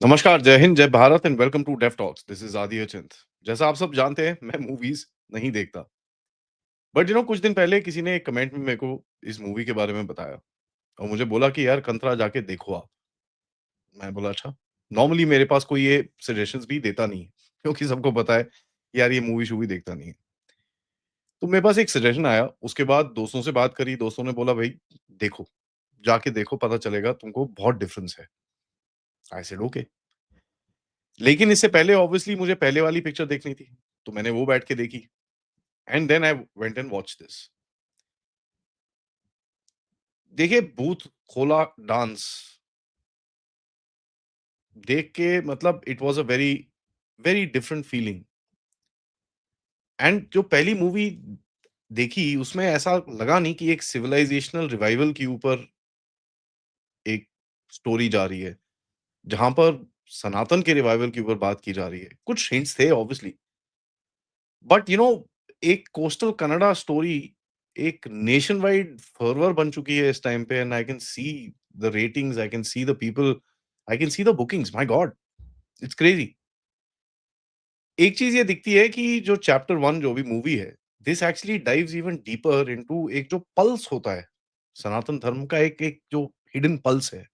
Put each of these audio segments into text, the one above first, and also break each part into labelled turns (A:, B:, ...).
A: नमस्कार, जय हिंद, जय Bharat and welcome to Deaf Talks. This is Aadi Achint. जैसा आप सब जानते हैं, मैं मूवीज़ नहीं देखता। बट कुछ दिन पहले किसी ने एक कमेंट में मेरे को इस मूवी के बारे में बताया और मुझे बोला कि यार कंतरा जाके देखो आप। मैं बोला अच्छा। नॉर्मली मेरे पास कोई ये सजेशंस भी देता नहीं है, क्योंकि सबको पता है कि यार ये मूवी-शूवी देखता नहीं है। तो मेरे पास एक सजेशन आया, उसके बाद दोस्तों से बात करी, दोस्तों ने बोला भई देखो, जाके देखो पता चलेगा तुमको बहुत डिफरेंस है। I said okay. लेकिन इससे पहले ऑब्वियसली मुझे पहले वाली पिक्चर देखनी थी, तो मैंने वो बैठ के देखी। And then I went and watched this. देखिए भूत खोला डांस देख के मतलब it was a very very different feeling. And जो पहली मूवी देखी उसमें ऐसा लगा नहीं कि एक सिविलाइजेशनल रिवाइवल के ऊपर एक स्टोरी जा रही है, जहाँ पर सनातन के रिवाइवल के ऊपर बात की जा रही है। कुछ हिंट्स थे ऑब्वियसली, बट एक कोस्टल कन्नड़ा स्टोरी एक नेशन वाइड फर्वर बन चुकी है इस टाइम पे। And I can see the ratings, I can see the people, I can see the bookings. My God, it's crazy. एक चीज ये दिखती है कि जो चैप्टर 1 जो भी मूवी है, this actually dives even deeper into एक जो पल्स होता है सनातन धर्म का, एक एक जो हिडन पल्स है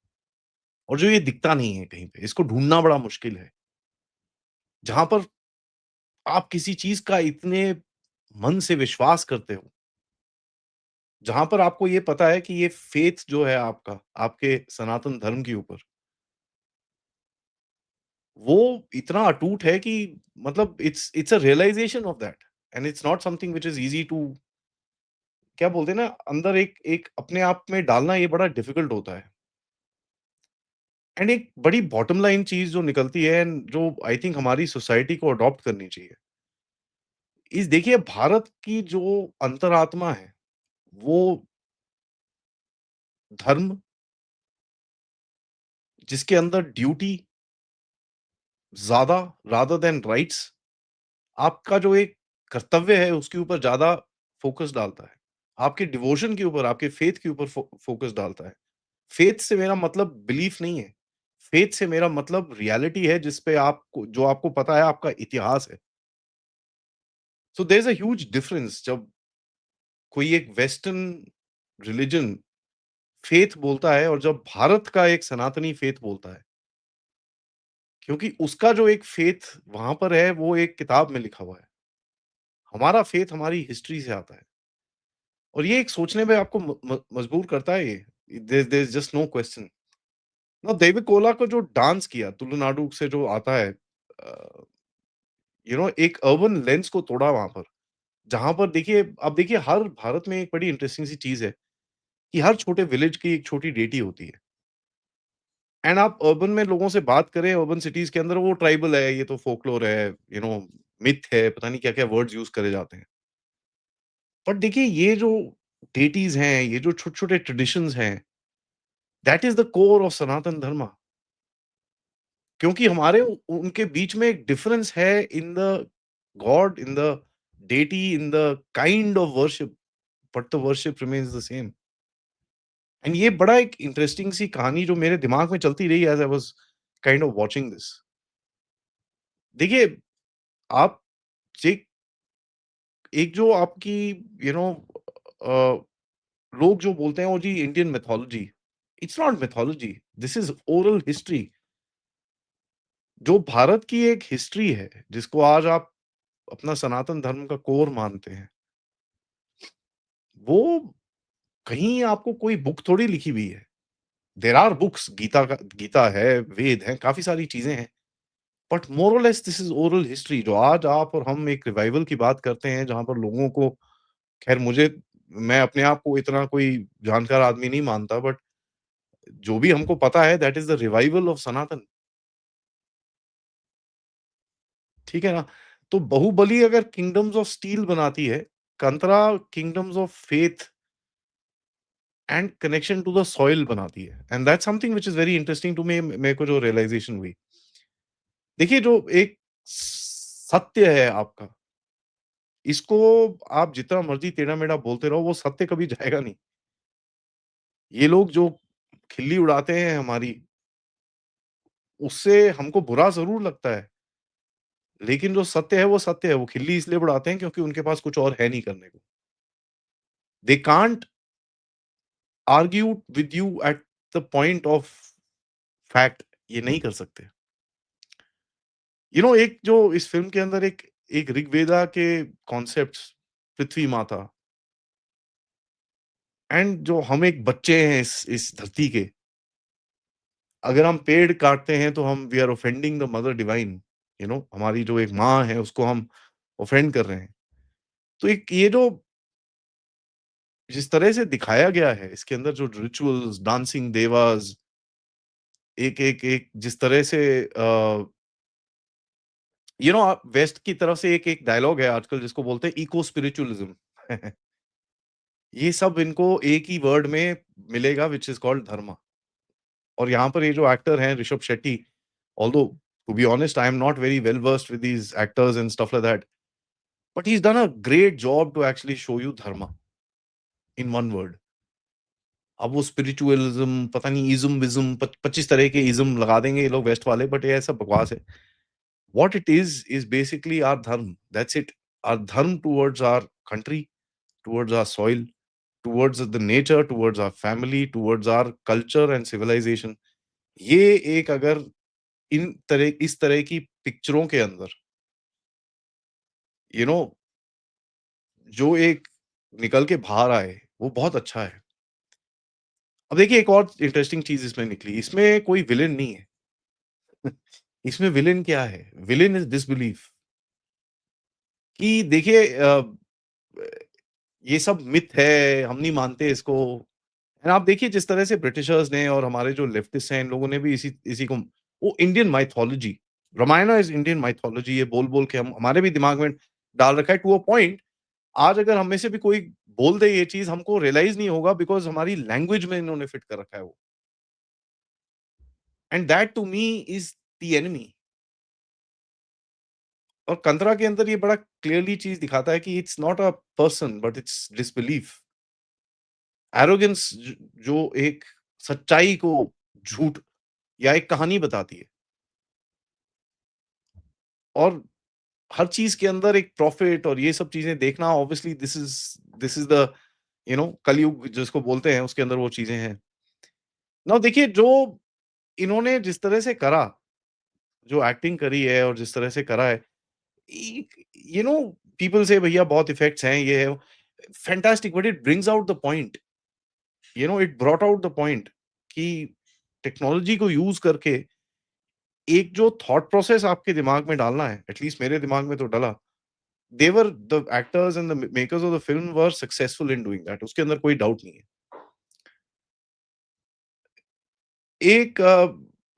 A: और जो ये दिखता नहीं है कहीं पे, इसको ढूंढना बड़ा मुश्किल है। जहां पर आप किसी चीज का इतने मन से विश्वास करते हो, जहाँ पर आपको ये पता है कि ये फ़ेथ जो है आपका, आपके सनातन धर्म के ऊपर, वो इतना अटूट है कि मतलब it's a realization of that and it's not something which is easy to, क्या बोलते हैं ना, अंदर एक एक अपने आप में डालना ये बड़ा डिफ़िकल्ट होता है। एंड एक बड़ी बॉटम लाइन चीज़ जो निकलती है एंड जो आई थिंक हमारी सोसाइटी को अडॉप्ट करनी चाहिए, इस देखिए भारत की जो अंतरात्मा है, वो धर्म, जिसके अंदर ड्यूटी ज़्यादा रादर देन राइट्स, आपका जो एक कर्तव्य है उसके ऊपर ज़्यादा फ़ोकस डालता है। आपके डिवोशन के ऊपर, आपके फ़ेथ के ऊपर फ़ोकस डालता है। फ़ेथ से मेरा मतलब बिलीफ नहीं है। फ़ेथ से मेरा मतलब रियलिटी है जिस पे आपको जो आपको पता है आपका इतिहास है। So there is a huge difference जब कोई एक वेस्टर्न रिलिजन फ़ेथ बोलता है और जब भारत का एक सनातनी फ़ेथ बोलता है। क्योंकि उसका जो एक फ़ेथ वहाँ पर है वो एक किताब में लिखा हुआ है। हमारा फ़ेथ हमारी हिस्ट्री से आता है। और ये एक सोचने पे आपको म म मजबूर करता है ये। There is just no question. ना देविकोला को जो डांस किया तुलुनाडु से जो आता है, एक अर्बन लेंस को तोड़ा वहाँ पर। जहाँ पर देखिए, अब देखिए हर भारत में एक बड़ी इंटरेस्टिंग सी चीज़ है कि हर छोटे विलेज की एक छोटी डेटी होती है। एंड आप अर्बन में लोगों से बात करें, अर्बन सिटीज़ के अंदर वो ट्राइबल है, ये तो फोकलोर है, मिथ है, पता नहीं क्या-क्या वर्ड्स यूज़ करे जाते हैं। बट देखिए ये जो डेटीज़ हैं, ये जो छोटे-छोटे ट्रेडिशंस हैं, that is the core of Sanatan Dharma. क्योंकि हमारे उनके बीच में एक डिफरेंस है in the god, in the deity, in the kind of worship, but the worship remains the same. And ये बड़ा एक इंटरेस्टिंग सी कहानी जो मेरे दिमाग में चलती रही as I was kind of watching this. देखिए, आप एक एक जो आपकी यू नो अ, लोग जो बोलते हैं वो जी Indian mythology, it's not mythology, this is oral history. जो भारत की एक हिस्ट्री है, जिसको आज आप अपना सनातन धर्म का कोर मानते हैं, वो कहीं आपको कोई बुक थोड़ी लिखी हुई है। देयर आर बुक्स, गीता है, वेद हैं, काफ़ी सारी चीज़ें हैं। बट मोर और less this is oral history जो आज आप और हम एक रिवाइवल की बात करते हैं, जहाँ पर लोगों को, खैर मैं अपने आप को इतना कोई जानकार आदमी नहीं मानता, बट जो भी हमको पता है that is the revival of Sanatan, ठीक है ना? तो बाहुबली अगर किंगडम्स ऑफ स्टील बनाती है, Kantara kingdoms of faith and connection to the soil बनाती है। And that's something which is very interesting to me. मेरे को जो रियलाइज़ेशन हुई। देखिए जो एक सत्य है आपका, इसको आप जितना मर्ज़ी टेढ़ा-मेढ़ा बोलते रहो, वो सत्य कभी जाएगा नहीं। ये लोग जो खिल्ली उड़ाते हैं हमारी, उससे हमको बुरा ज़रूर लगता है, लेकिन जो सत्य है वो सत्य है। वो खिल्ली इसलिए उड़ाते हैं क्योंकि उनके पास कुछ और है नहीं करने को। They can't argue with you at the point of fact, ये नहीं कर सकते। एक जो इस फ़िल्म के अंदर एक एक ऋग्वेदा के कॉन्सेप्ट्स, पृथ्वी माता, एंड जो हम एक बच्चे हैं इस धरती के, अगर हम पेड़ काटते हैं तो हम we are offending the mother divine, हमारी जो एक माँ है उसको हम ऑफेंड कर रहे हैं। तो एक ये जो जिस तरह से दिखाया गया है इसके अंदर जो रिचुअल्स, डांसिंग देवास, एक एक एक जिस तरह से वेस्ट की तरफ से एक एक डायलॉग है आजकल जिसको बोलते हैं इको स्पिरिचुअलिज्म। ये सब इनको एक ही वर्ड में मिलेगा, व्हिच इज़ कॉल्ड धर्मा। और यहाँ पर ये जो एक्टर हैं Rishab Shetty, although to be honest I am not very well versed with these actors and stuff like that, but he has done a great job to actually show you dharma in one word. अब वो spiritualism, पता नहीं इज़्म-विज़्म, 25 तरह के ism लगा देंगे ये लोग वेस्ट वाले, बट ये सब बकवास है। What it is basically our dharma, that's it. Our dharma towards our country, towards our soil, towards the nature, towards our family, towards our culture and civilization. ये एक अगर इस तरह की पिक्चरों के अंदर, यू नो जो एक निकल के बाहर आए, वो बहुत अच्छा है। अब देखिए एक और इंटरेस्टिंग चीज़ इसमें निकली, इसमें कोई विलेन नहीं है। इसमें विलेन क्या है? विलेन इज़ डिसबिलीफ, कि देखिए ये सब मिथ है, हम नहीं मानते इसको। एंड आप देखिए जिस तरह से ब्रिटिशर्स ने और हमारे जो लेफ्टिस्ट हैं, इन लोगों ने भी इसी इसी को, वो Indian mythology, Ramayana is Indian mythology, ये बोल-बोल के हम हमारे भी दिमाग में डाल रखा है टू अ पॉइंट। आज अगर हम में से भी कोई बोल दे ये चीज़, हमको रियलाइज़ नहीं होगा बिकॉज़ हमारी लैंग्वेज में इन्होंने फिट कर रखा है वो। And that to me is the enemy. और कंतरा के अंदर ये बड़ा क्लियरली चीज़ दिखाता है कि it's not a person but it's disbelief, arrogance, जो एक सच्चाई को झूठ या एक कहानी बताती है। और हर चीज़ के अंदर एक प्रॉफिट और ये सब चीज़ें देखना, ऑब्वियसली दिस इज़ द कलयुग जिसको बोलते हैं, उसके अंदर वो चीज़ें हैं। नाउ देखिए जो इन्होंने जिस तरह से करा, जो एक्टिंग करी है और जिस तरह से करा है, एक पीपल से भैया बहुत इफेक्ट्स हैं, ये है, fantastic, but it brings out the point, it brought out the point कि टेक्नोलॉजी को यूज़ करके एक जो थॉट प्रोसेस आपके दिमाग में डालना है, एटलीस्ट मेरे दिमाग में तो डला। They were the actors and the makers of the film were successful in doing that, उसके अंदर कोई डाउट नहीं है। एक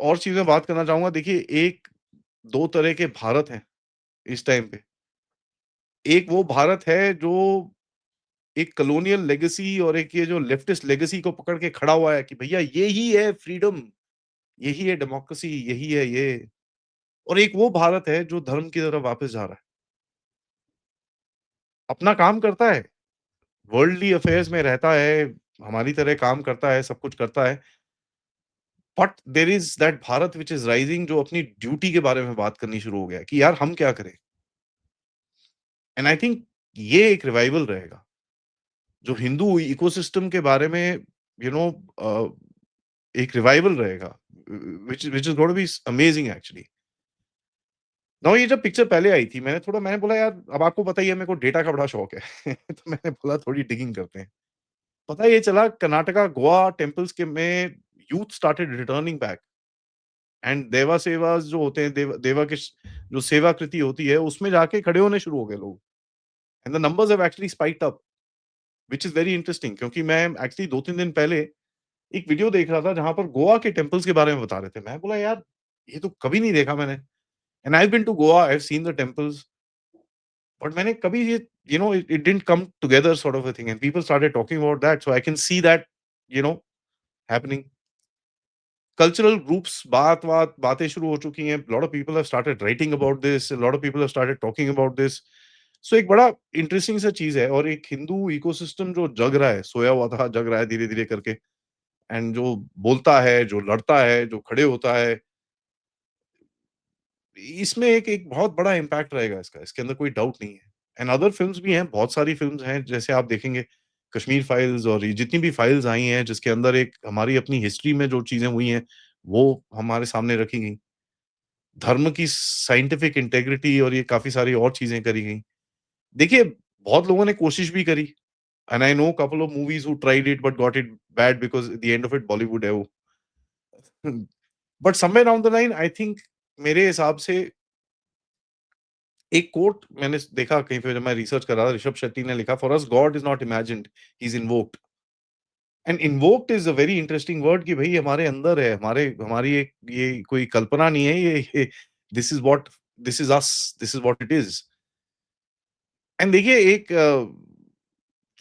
A: और चीज़ मैं बात करना चाहूँगा, देखिए एक 2 तरह के भारत हैं इस टाइम पे। एक वो भारत है जो एक कॉलोनियल लेगेसी और एक ये जो लेफ्टिस्ट लेगेसी को पकड़ के खड़ा हुआ है कि भैया ये ही है फ्रीडम, यही है डेमोक्रेसी, यही है ये। और एक वो भारत है जो धर्म की तरफ वापस जा रहा है। अपना काम करता है, वर्ल्डली अफेयर्स में रहता है, हमारी तरह काम करता है, सब कुछ करता है। But there is that Bharat which is rising, जो अपनी ड्यूटी के बारे में बात करनी शुरू हो गया है कि यार हम क्या करें? एंड आई थिंक ये एक रिवाइवल रहेगा, जो हिंदू इकोसिस्टम के बारे में यू नो अ, एक रिवाइवल रहेगा, which is gonna be amazing actually. Now ये जब पिक्चर पहले आई थी, मैंने बोला यार, अब आपको पता ही है मेरे को डेटा का बड़ा शौक है। तो मैंने बोला थोड़ी डिगिंग करते हैं। पता ये चला कर्नाटका, गोवा टेम्पल्स के में youth started returning back, and देवा सेवास जो होते हैं, देवा के जो सेवाकृति होती है, उसमें जाके खड़े होने शुरू हो गए लोग। And the numbers have actually spiked up, which is very interesting, क्योंकि मैं एक्चुअली 2-3 दिन पहले एक वीडियो देख रहा था जहाँ पर गोवा के टेम्पल्स के बारे में बता रहे थे। मैं बोला यार, ये तो कभी नहीं देखा मैंने। And I have been to Goa, I have seen the temples, but मैंने कभी ये it it didn't come together sort of a thing, and people started talking about that, so I can see that you know happening. Cultural groups बातें शुरू हो चुकी हैं। Lot of people have started writing about this, lot of people have started talking about this. So एक बड़ा interesting सा चीज़ है, और एक हिंदू इकोसिस्टम जो जग रहा है, सोया हुआ था, जग रहा है धीरे-धीरे करके, एंड जो बोलता है, जो लड़ता है, जो खड़े होता है, इसमें एक एक बहुत बड़ा इम्पैक्ट रहेगा इसका, इसके अंदर कोई डाउट नहीं है। एंड अदर फ़िल्म्स भी हैं, बहुत सारी फ़िल्म्स हैं, जैसे आप देखेंगे कश्मीर फाइल्स और ये जितनी भी फाइल्स आई हैं, जिसके अंदर एक हमारी अपनी हिस्ट्री में जो चीज़ें हुई हैं, वो हमारे सामने रखी गईं। धर्म की साइंटिफिक इंटीग्रिटी और ये काफ़ी सारी और चीज़ें करी गईं। देखिए, बहुत लोगों ने कोशिश भी करी and I know couple of movies who tried it but got it bad because the end of it Bollywood है वो। But somewhere down the line I think मेरे हिसाब से एक कोट मैंने देखा कहीं पे जब मैं रिसर्च कर रहा था, ऋषभ शेट्टी ने लिखा, "for us God is not imagined, he is invoked." And invoked is a very interesting word कि भई हमारे अंदर है, हमारे हमारी एक ये कोई कल्पना नहीं है, ये this is what this is us, this is what it is. And देखिए एक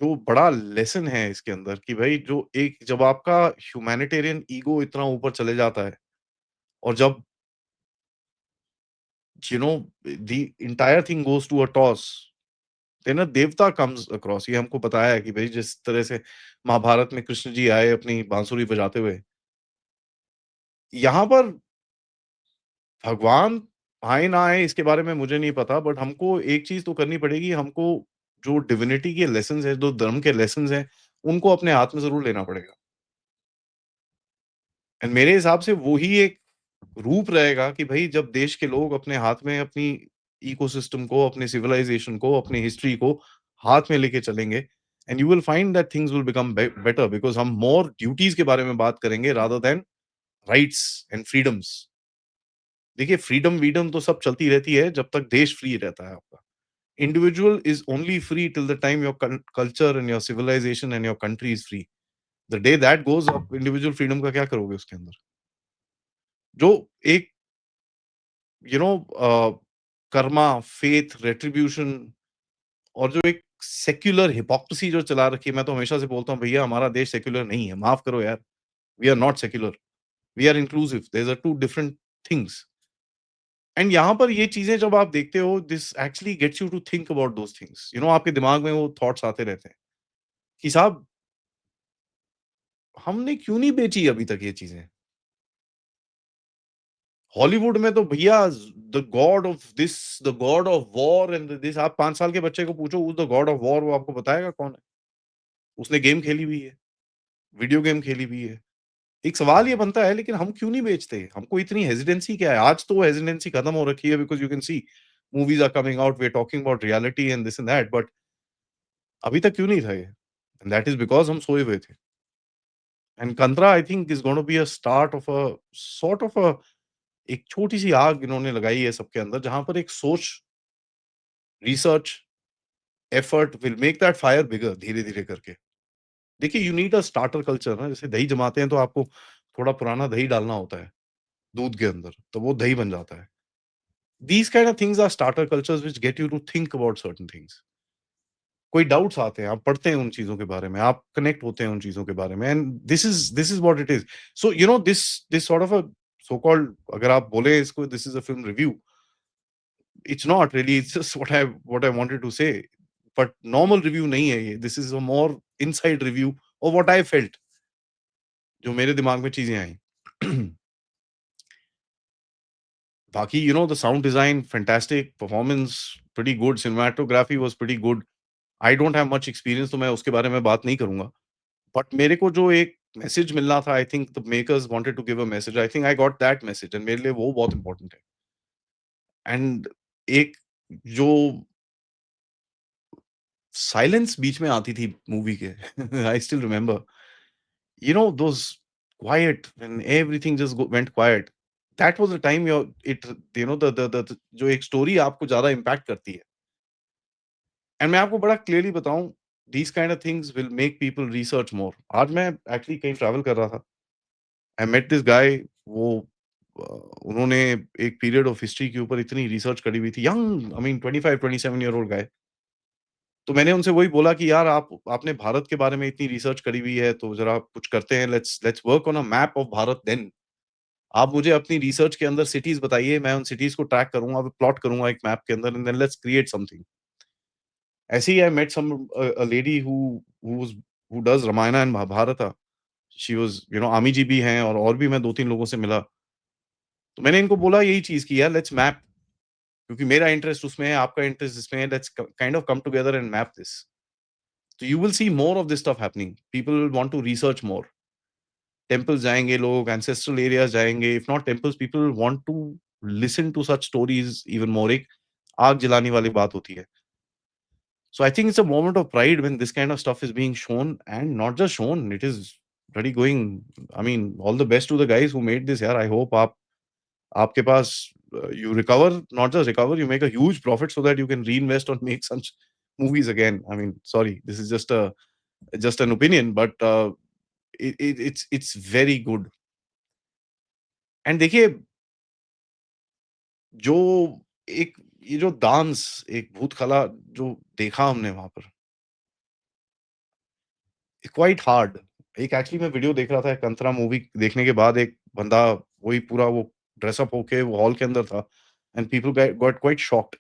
A: जो बड़ा लेसन है इसके अंदर कि भई जो एक जब आपका ह्यूमैनिटेरियन ईगो इतना ऊपर चले जाता है और जब you know the entire thing goes to a toss, then a devta comes across. ये हमको बताया है कि भई जिस तरह से महाभारत में कृष्ण जी आए अपनी बांसुरी बजाते हुए, यहाँ पर भगवान आए ना आए इसके बारे में मुझे नहीं पता, बट हमको एक चीज़ तो करनी पड़ेगी, हमको जो डिविनिटी के लेसन्स हैं, जो धर्म के लेसन्स हैं, उनको अपने हाथ में ज़रूर लेना पड़ेगा। एंड मेरे हिसाब से वो ही एक रूप रहेगा कि भई जब देश के लोग अपने हाथ में अपनी इकोसिस्टम को, अपनी सिविलाइज़ेशन को, अपनी हिस्ट्री को हाथ में लेके चलेंगे and you will find that things will become better because हम मोर ड्यूटीज़ के बारे में बात करेंगे rather than rights and freedoms. देखिए फ्रीडम-वीडम तो सब चलती रहती है जब तक देश फ्री रहता है आपका। Individual is only free till the time your culture and your civilisation and your country is free. The day that goes आप इंडिविजुअल फ्रीडम का क्या करोगे उसके अंदर? जो एक यू नो कर्मा, फेथ, रेट्रिब्यूशन और जो एक सेक्युलर हिपोक्रेसी जो चला रखी है, मैं तो हमेशा से बोलता हूँ भैया हमारा देश सेक्युलर नहीं है, माफ़ करो यार। We are not secular, we are inclusive, there are 2 different things. And यहाँ पर ये चीज़ें जब आप देखते हो this actually gets you to think about those things. आपके दिमाग में वो थॉट्स आते रहते हैं कि साहब हमने क्यों नहीं बेची अभी तक ये चीज़ें? हॉलीवुड में तो भैया the God of this, the God of war and this आप 5 साल के बच्चे को पूछो who is the God of war वो आपको बताएगा कौन है? उसने गेम खेली हुई है, वीडियो गेम खेली हुई है। एक सवाल ये बनता है लेकिन हम क्यों नहीं बेचते? हमको इतनी हेजिटेंसी क्या है? आज तो वो हेजिटेंसी खत्म हो रखी है because you can see movies are coming out, we are talking about reality and this and that but अभी तक क्यों नहीं था ये? एंड दैट इज़ बिकॉज़ हम सोए हुए थे। And Kantara I think is gonna be a start of a sort of अ एक छोटी-सी आग इन्होंने लगाई है सबके अंदर जहाँ पर एक सोच, research, effort will make that fire bigger धीरे-धीरे करके। देखिए you need a starter culture ना जैसे दही जमाते हैं तो आपको थोड़ा पुराना दही डालना होता है, दूध के अंदर, तो वो दही बन जाता है। These kind of things are starter cultures which get you to think about certain things. कोई डाउट्स आते हैं, आप पढ़ते हैं उन चीज़ों के बारे में, आप कनेक्ट होते हैं उन चीज़ों के बारे में and this is what it is. So this this sort of a so called अगर आप बोले इसको this is a film review, it's not really it's just what I wanted to say but normal review नहीं है ये, this is a more inside review of what I felt जो मेरे दिमाग में चीज़ें आई। बाकी the sound design fantastic, performance pretty good, cinematography was pretty good. I don't have much experience तो मैं उसके बारे में बात नहीं करूँगा। बट मेरे को जो एक मैसेज मिलना था I think the makers wanted to give a message I think I got that message and मेरे लिए वो बहुत इम्पोर्टेंट है। एंड एक जो साइलेंस बीच में आती थी मूवी के I still remember those quite when everything just went quite that was the time your it the जो एक स्टोरी आपको ज़्यादा इम्पैक्ट करती है। एंड मैं आपको बड़ा क्लियरली बताऊँ these kind of things will make people research more. आज मैं एक्चुअली कहीं ट्रैवल कर रहा था। आई मेट दिस गाय वो अ, उन्होंने एक पीरियड ऑफ हिस्ट्री के ऊपर इतनी रिसर्च करी हुई थी young I mean 25-27 year old guy. तो मैंने उनसे वही बोला कि यार आप आपने भारत के बारे में इतनी रिसर्च करी हुई है तो ज़रा कुछ करते हैं let's let's work on a map of Bharat then. आप मुझे अपनी रिसर्च के अंदर सिटीज़ बताइए, मैं उन सिटीज़ को ट्रैक करूँगा, प्लॉट करूँगा एक मैप के अंदर and then let's create something. ऐसे ही I met some a lady who does Ramayana and Mahabharata. She was army जी भी हैं और भी मैं 2-3 लोगों से मिला। तो मैंने इनको बोला यही चीज़ कि यार लेट्स मैप, क्योंकि मेरा इंटरेस्ट उसमें है, आपका इंटरेस्ट इसमें है, let's kind of come together and map this. तो you will see more of this stuff happening, people will want to research more. Temples जाएँगे लोग, एंसेस्ट्रल एरियाज़ जाएँगे, if not temples people want to listen to such stories even more. एक आग जलाने वाली बात होती है। So I think it's a moment of pride when this kind of stuff is being shown, and not just shown, it is bloody going. I mean, all the best to the guys who made this. Yeah, I hope आपके पास you recover, not just recover, you make a huge profit so that you can reinvest or make such movies again. I mean, sorry, this is just an opinion, but it's very good. And देखिए जो एक ये जो dance एक भूतखला जो देखा हमने वहां पर, क्वाइट हार्ड। एक एक्चुअली मैं वीडियो देख रहा था कंतरा मूवी देखने के बाद, एक बंदा वही पूरा वो ड्रेसअप होके वो हॉल के अंदर था, and people got quite shocked,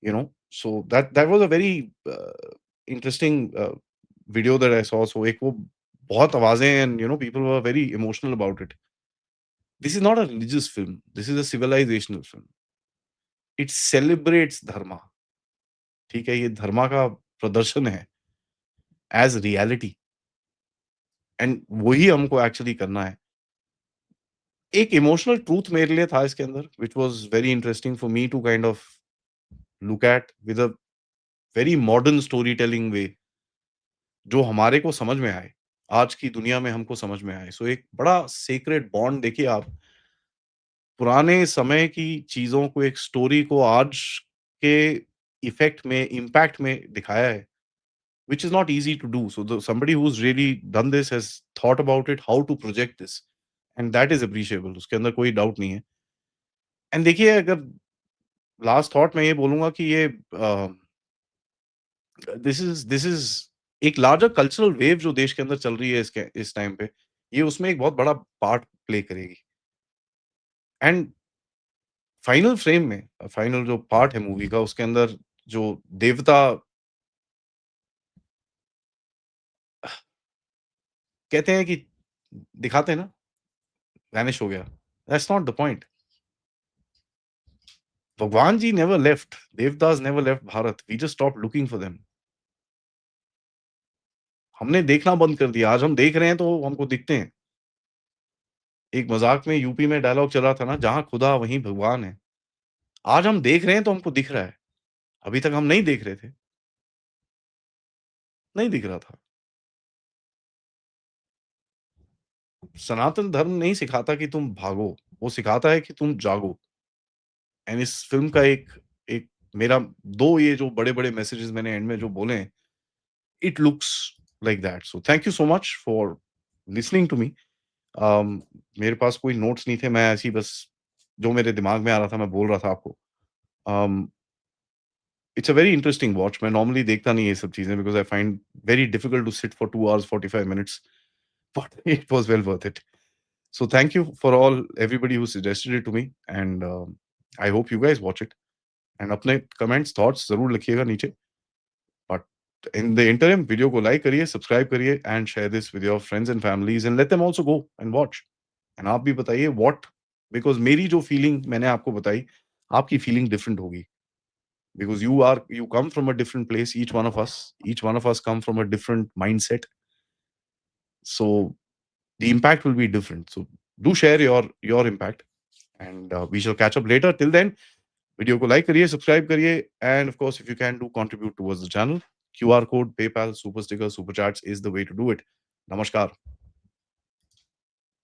A: you know. So that was a very interesting video that I saw. So एक वो बहुत आवाजें, and you know people were very emotional about it. This is not a religious film, this is a civilizational film. It celebrates dharma, ठीक है, ये धर्मा का प्रदर्शन है एज रियलिटी, एंड वही हमको एक्चुअली करना है। एक इमोशनल ट्रूथ मेरे लिए था इसके अंदर, which was very interesting for me to kind of look at with a very modern story telling way, जो हमारे को समझ में आए, आज की दुनिया में हमको समझ में आए। सो एक बड़ा सेक्रेड बॉन्ड देखिए आप, पुराने समय की चीज़ों को, एक स्टोरी को आज के इफ़ेक्ट में, इम्पैक्ट में दिखाया है, which is not easy to do. So the somebody who has really done this has thought about it, how to project this, and that is appreciable, उसके अंदर कोई डाउट नहीं है। एंड देखिए, अगर लास्ट थॉट मैं ये बोलूँगा कि ये दिस इज़ एक लार्जर कल्चरल वेव जो देश के अंदर चल रही है इस टाइम पे, ये उसमें एक बहुत बड़ा पार्ट प्ले करेगी। एंड फाइनल फ्रेम में, फाइनल जो पार्ट है मूवी का, उसके अंदर जो देवता कहते हैं कि दिखाते हैं ना, वैनिश हो गया, that's not the point. Bhagwan ji never left, devtas never left Bharat, we just stopped looking for them. हमने देखना बंद कर दिया, आज हम देख रहे हैं तो हमको दिखते हैं। एक मज़ाक में यूपी में डायलॉग चला था ना, जहाँ खुदा वहीं भगवान है। आज हम देख रहे हैं तो हमको दिख रहा है। अभी तक हम नहीं देख रहे थे, नहीं दिख रहा था। सनातन धर्म नहीं सिखाता कि तुम भागो, वो सिखाता है कि तुम जागो। एंड इस फ़िल्म का एक एक मेरा 2 ये जो बड़े-बड़े मैसेजेस मैंने एंड में जो बोले हैं, it looks like that. So thank you so much for listening to me. Um, मेरे पास कोई नोट्स नहीं थे, मैं ऐसे ही बस जो मेरे दिमाग में आ रहा था मैं बोल रहा था आपको। Um, it's a very interesting watch. मैं नॉर्मली देखता नहीं ये सब चीज़ें, because I find very difficult to sit for 2 hours 45 minutes, but it was well worth it. So thank you for all everybody who suggested it to me, and I hope you guys watch it, and अपने comments thoughts ज़रूर लिखिएगा नीचे। But in the interim, video को like करिए, subscribe करिए, and share this with your friends and families, and let them also go and watch. And आप भी बताइए what, because मेरी जो फीलिंग मैंने आपको बताई, आपकी फीलिंग डिफरेंट होगी, because you come from a different place, each one of us come from a different mindset, so the impact will be different. So do share your impact, and we shall catch up later. Till then, video को like करिए, subscribe करिए, and of course if you can do contribute towards the channel, QR code, PayPal, super sticker, super chats is the way to do it. नमस्कार।